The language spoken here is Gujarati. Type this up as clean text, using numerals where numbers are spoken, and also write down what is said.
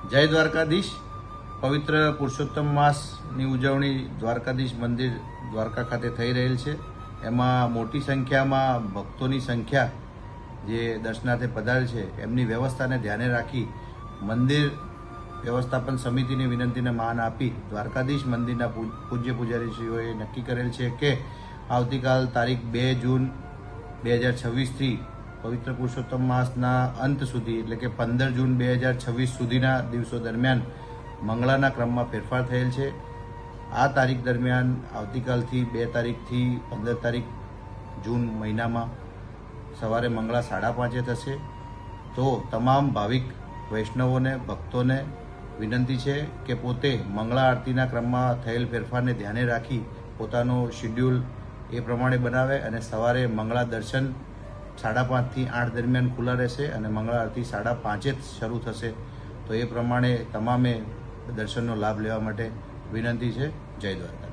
જય દ્વારકાધીશ। પવિત્ર પુરુષોત્તમ માસની ઉજવણી દ્વારકાધીશ મંદિર દ્વારકા ખાતે થઈ રહેલ છે। એમાં મોટી સંખ્યામાં ભક્તોની સંખ્યા જે દર્શનાર્થે પધારેલ છે એમની વ્યવસ્થાને ધ્યાને રાખી મંદિર વ્યવસ્થાપન સમિતિની વિનંતીને માન આપી દ્વારકાધીશ મંદિરના પૂજ્ય પૂજારીશ્રીઓએ નક્કી કરેલ છે કે આવતીકાલ તારીખ 2 જૂન 2026થી પવિત્ર પુરુષોત્તમ માસના અંત સુધી એટલે કે 15 જૂન 2026 સુધીના દિવસો દરમિયાન મંગળાના ક્રમમાં ફેરફાર થયેલ છે। આ તારીખ દરમિયાન આવતીકાલથી 2 તારીખથી 15 તારીખ જૂન મહિનામાં સવારે મંગળા 5:30 થશે। તો તમામ ભાવિક વૈષ્ણવોને ભક્તોને વિનંતી છે કે પોતે મંગળા આરતીના ક્રમમાં થયેલ ફેરફારને ધ્યાને રાખી પોતાનો શિડ્યુલ એ પ્રમાણે બનાવે અને સવારે મંગળા દર્શન 5:30 થી 8 દરમિયાન ખુલ્લા રહેશે અને મંગળા આરતી 5:30 શરૂ થશે। તો એ પ્રમાણે તમામે દર્શનનો લાભ લેવા માટે વિનંતી છે। જય દ્વારકા।